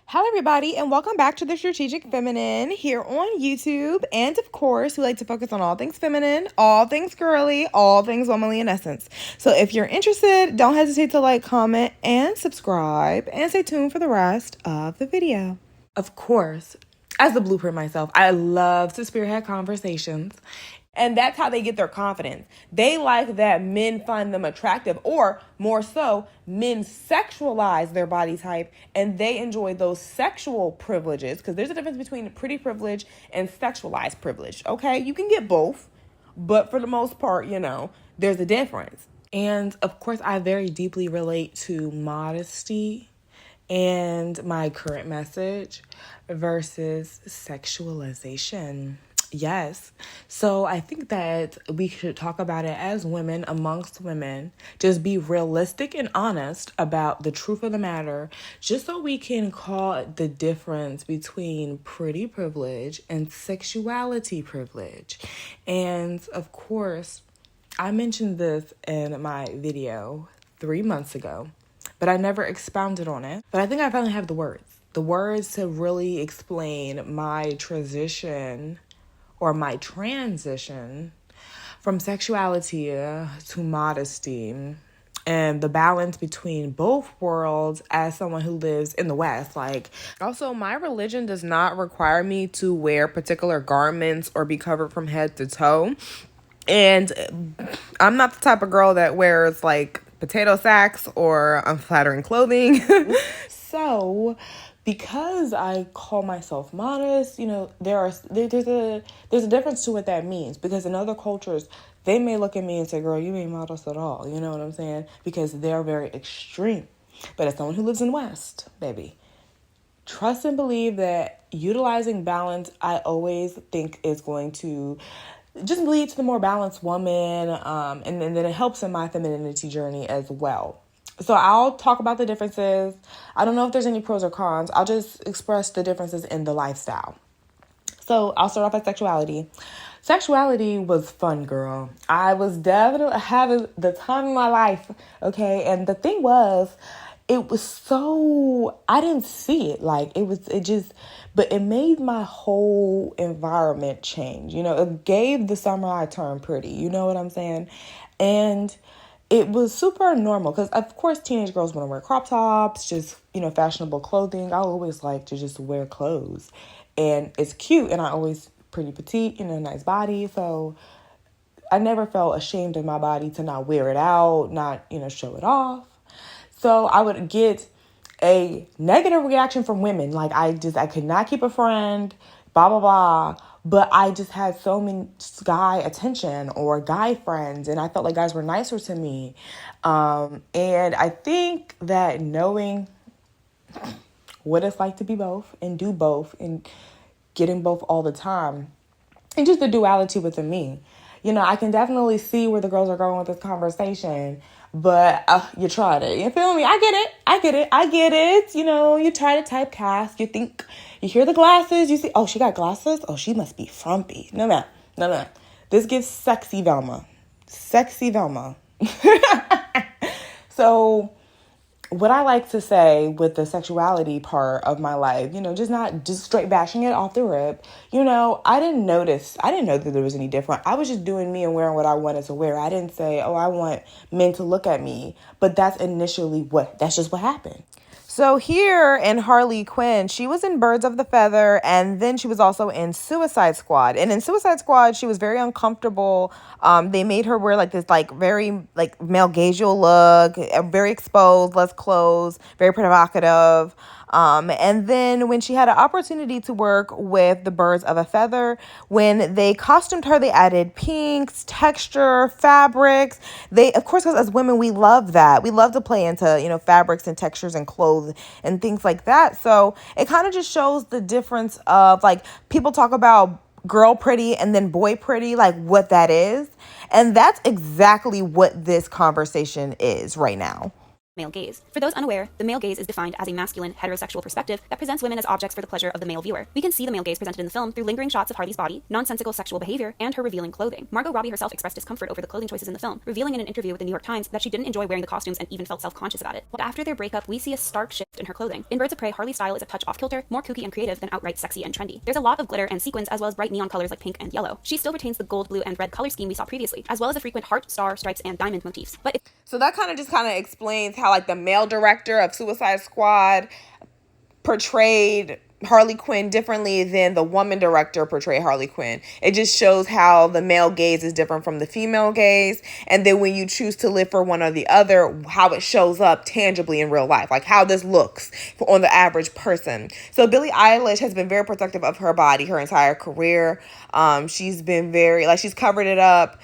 Hello, everybody, and welcome back to the Strategic Feminine here on YouTube. And of course, we like to focus on all things feminine, all things girly, all things womanly in essence. So if you're interested, don't hesitate to like, comment, and subscribe, and stay tuned for the rest of the video. Of course, as the blueprint myself, I love to spearhead conversations. And that's how they get their confidence. They like that men find them attractive, or more so, men sexualize their body type and they enjoy those sexual privileges, because there's a difference between pretty privilege and sexualized privilege. Okay, you can get both, but for the most part, there's a difference. And of course, I very deeply relate to modesty and my current message versus sexualization. Yes. So I think that we should talk about it as women amongst women. Just be realistic and honest about the truth of the matter, just so we can call the difference between pretty privilege and sexuality privilege. And of course, I mentioned this in my video 3 months ago, but I never expounded on it. But I think I finally have the words to really explain my transition or my transition from sexuality to modesty and the balance between both worlds as someone who lives in the West. Also, my religion does not require me to wear particular garments or be covered from head to toe. And I'm not the type of girl that wears potato sacks or unflattering clothing. So because I call myself modest, there's a difference to what that means. Because in other cultures, they may look at me and say, girl, you ain't modest at all. You know what I'm saying? Because they're very extreme. But as someone who lives in West, baby, trust and believe that utilizing balance, I always think is going to just lead to the more balanced woman. And then it helps in my femininity journey as well. So I'll talk about the differences. I don't know if there's any pros or cons. I'll just express the differences in the lifestyle. So I'll start off at sexuality. Sexuality was fun, girl. I was definitely having the time of my life, okay? And the thing was, it was so, I didn't see it. But it made my whole environment change. It gave the summer I turned pretty. You know what I'm saying? And it was super normal because, of course, teenage girls want to wear crop tops, just, fashionable clothing. I always like to just wear clothes. And it's cute, and I always pretty petite, nice body. So I never felt ashamed of my body to not wear it out, not, show it off. So I would get a negative reaction from women. I could not keep a friend, blah, blah, blah. But I just had so many guy attention or guy friends, and I felt like guys were nicer to me. And I think that knowing what it's like to be both and do both and getting both all the time, and just the duality within me, I can definitely see where the girls are going with this conversation. But you tried it. You feel me? I get it. You try to typecast. You think, you hear the glasses. You see, oh, she got glasses? Oh, she must be frumpy. No. This gives sexy Velma. So what I like to say with the sexuality part of my life, just straight bashing it off the rip, I didn't know that there was any different. I was just doing me and wearing what I wanted to wear. I didn't say, oh, I want men to look at me. But that's just what happened. So here in Harley Quinn, she was in Birds of the Feather, and then she was also in Suicide Squad. And in Suicide Squad, she was very uncomfortable. They made her wear this very male gazeal look, very exposed, less clothes, very provocative. And then when she had an opportunity to work with the Birds of a Feather, when they costumed her, they added pinks, texture, fabrics. Of course, because as women, we love that. We love to play into, fabrics and textures and clothes and things like that. So it kind of just shows the difference of people talk about girl pretty and then boy pretty, what that is. And that's exactly what this conversation is right now. male gaze. For those unaware, the male gaze is defined as a masculine, heterosexual perspective that presents women as objects for the pleasure of the male viewer. We can see the male gaze presented in the film through lingering shots of Harley's body, nonsensical sexual behavior, and her revealing clothing. Margot Robbie herself expressed discomfort over the clothing choices in the film, revealing in an interview with the New York Times that she didn't enjoy wearing the costumes and even felt self-conscious about it. But after their breakup, we see a stark shift in her clothing. In Birds of Prey, Harley's style is a touch off-kilter, more kooky and creative than outright sexy and trendy. There's a lot of glitter and sequins as well as bright neon colors like pink and yellow. She still retains the gold, blue, and red color scheme we saw previously, as well as the frequent heart, star, stripes, and diamond motifs. So that kind of explains how like the male director of Suicide Squad portrayed Harley Quinn differently than the woman director portrayed Harley Quinn. It just shows how the male gaze is different from the female gaze, and then when you choose to live for one or the other, how it shows up tangibly in real life, like how this looks on the average person. So Billie Eilish has been very protective of her body her entire career. She's been she's covered it up.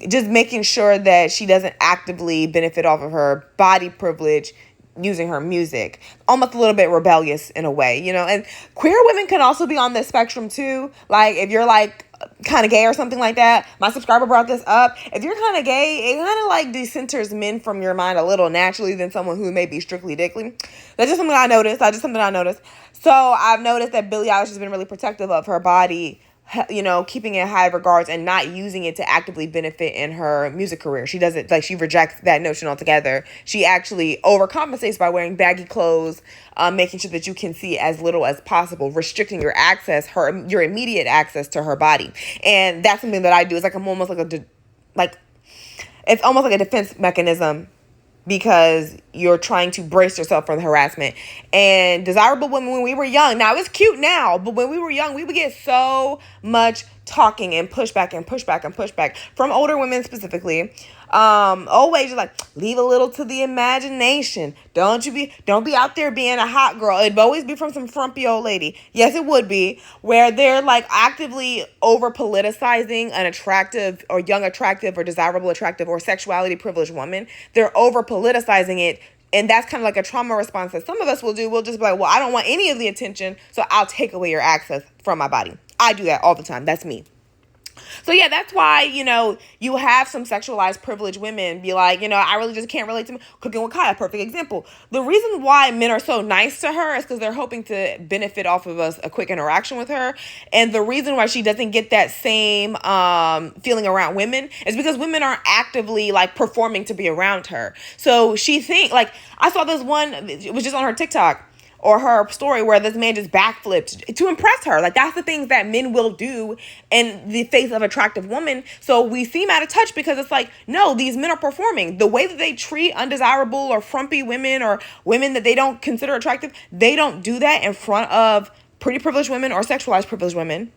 Just making sure that she doesn't actively benefit off of her body privilege using her music. Almost a little bit rebellious in a way, and queer women can also be on this spectrum too. Like if you're like kind of gay or something like that, my subscriber brought this up. If you're kind of gay, it kind of like decenters men from your mind a little naturally than someone who may be strictly dickly. That's just something I noticed. So I've noticed that Billie Eilish has been really protective of her body, keeping it in high regards and not using it to actively benefit in her music career. She doesn't, she rejects that notion altogether. She actually overcompensates by wearing baggy clothes, making sure that you can see as little as possible, restricting your immediate access to her body. And that's something that I do. It's like I'm almost it's almost like a defense mechanism, because you're trying to brace yourself for the harassment. And desirable women, when we were young, now it's cute now, but when we were young, we would get so much talking and pushback from older women specifically. Always just like, leave a little to the imagination. Don't be out there being a hot girl. It'd always be from some frumpy old lady. Yes, it would be, where they're like actively over politicizing an attractive or young attractive or desirable attractive or sexuality privileged woman. They're over politicizing it. And that's kind of like a trauma response that some of us will do. We'll just be like, well, I don't want any of the attention, so I'll take away your access from my body. I do that all the time. That's me. So yeah, that's why, you have some sexualized privileged women be like, I really just can't relate to me. Cooking with Kaya, perfect example. The reason why men are so nice to her is because they're hoping to benefit off of a quick interaction with her. And the reason why she doesn't get that same feeling around women is because women aren't actively like performing to be around her. So she I saw this one, it was just on her TikTok or her story where this man just backflipped to impress her. Like, that's the things that men will do in the face of attractive women. So we seem out of touch because it's like, no, these men are performing. The way that they treat undesirable or frumpy women or women that they don't consider attractive, they don't do that in front of pretty privileged women or sexualized privileged women.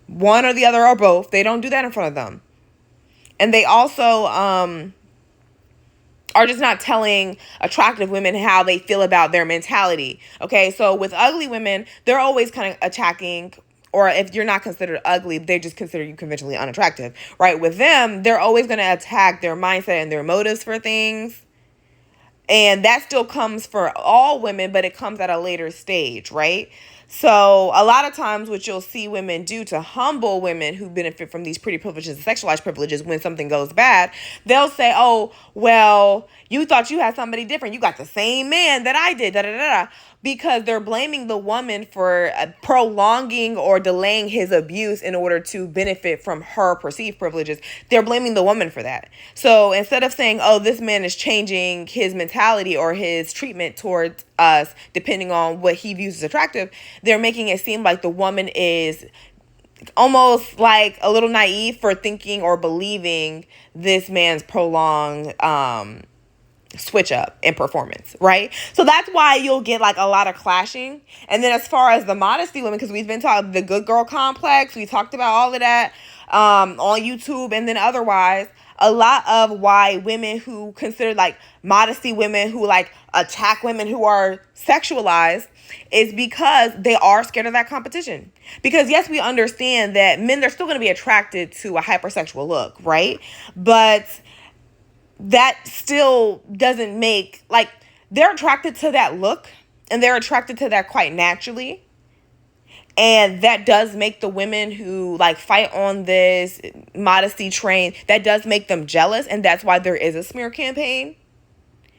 One or the other or both. They don't do that in front of them. And they also are just not telling attractive women how they feel about their mentality. Okay, so with ugly women, they're always kind of attacking, or if you're not considered ugly, they just consider you conventionally unattractive, right? With them, they're always going to attack their mindset and their motives for things. And that still comes for all women, but it comes at a later stage, right? So a lot of times what you'll see women do to humble women who benefit from these pretty privileges and sexualized privileges when something goes bad, they'll say, oh, well, you thought you had somebody different. You got the same man that I did, because they're blaming the woman for prolonging or delaying his abuse in order to benefit from her perceived privileges. They're blaming the woman for that. So instead of saying, oh, this man is changing his mentality or his treatment towards us, depending on what he views as attractive, they're making it seem like the woman is almost like a little naive for thinking or believing this man's prolonged switch up in performance, right? So that's why you'll get like a lot of clashing. And then as far as the modesty women, because we've been talking the good girl complex, we talked about all of that on YouTube and then otherwise. A lot of why women who consider like modesty women who like attack women who are sexualized is because they are scared of that competition. Because yes, we understand that men, they're still going to be attracted to a hypersexual look, right? But that still doesn't make, like, they're attracted to that look and they're attracted to that quite naturally. And that does make the women who like fight on this modesty train, that does make them jealous. And that's why there is a smear campaign.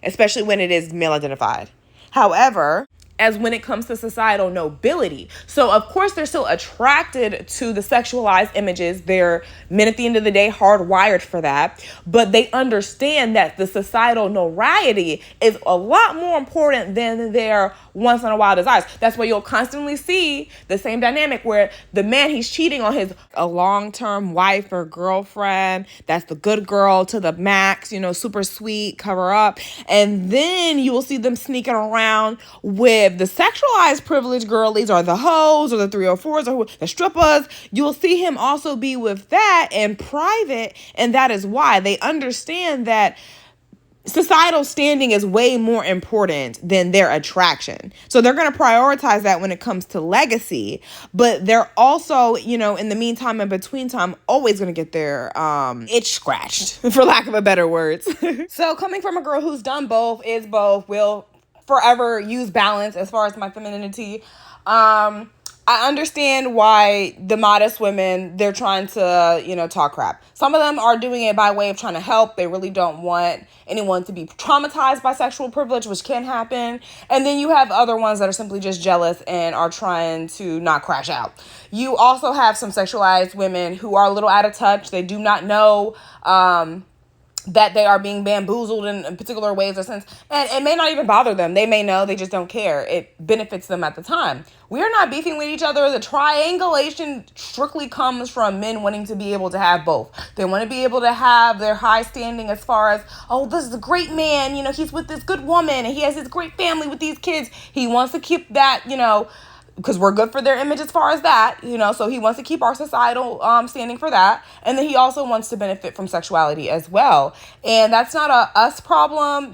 especially when it is male identified. However, as when it comes to societal nobility. So, of course, they're still attracted to the sexualized images. They're men at the end of the day hardwired for that. But they understand that the societal notoriety is a lot more important than their once in a while desires. That's why you'll constantly see the same dynamic where the man, he's cheating on a long-term wife or girlfriend. That's the good girl to the max, super sweet, cover up. And then you will see them sneaking around with the sexualized privileged girlies or the hoes or the 304s or the strippers. You'll see him also be with that in private. And that is why they understand that societal standing is way more important than their attraction. So they're going to prioritize that when it comes to legacy, but they're also, in the meantime and between time, always going to get their itch scratched, for lack of a better words. So coming from a girl who's done both, is both, will forever use balance as far as my femininity. I understand why the modest women, they're trying to, talk crap. Some of them are doing it by way of trying to help. They really don't want anyone to be traumatized by sexual privilege, which can happen. And then you have other ones that are simply just jealous and are trying to not crash out. You also have some sexualized women who are a little out of touch. They do not know that they are being bamboozled in particular ways or sense. And it may not even bother them. They may know, they just don't care. It benefits them at the time. We are not beefing with each other. The triangulation strictly comes from men wanting to be able to have both. They want to be able to have their high standing as far as, oh, this is a great man. He's with this good woman and he has his great family with these kids. He wants to keep that, because we're good for their image as far as that, so he wants to keep our societal standing for that. And then he also wants to benefit from sexuality as well. And that's not a us problem.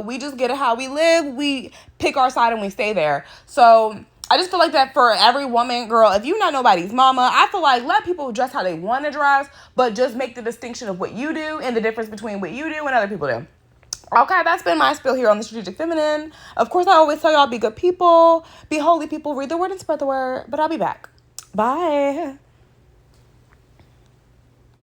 We just get it how we live. We pick our side and we stay there. So I just feel like that for every woman, girl, if you're not nobody's mama, I feel like let people dress how they want to dress, but just make the distinction of what you do and the difference between what you do and other people do. Okay, that's been my spiel here on the Strategic Feminine. Of course, I always tell y'all, be good people, be holy people, read the word and spread the word, but I'll be back. Bye.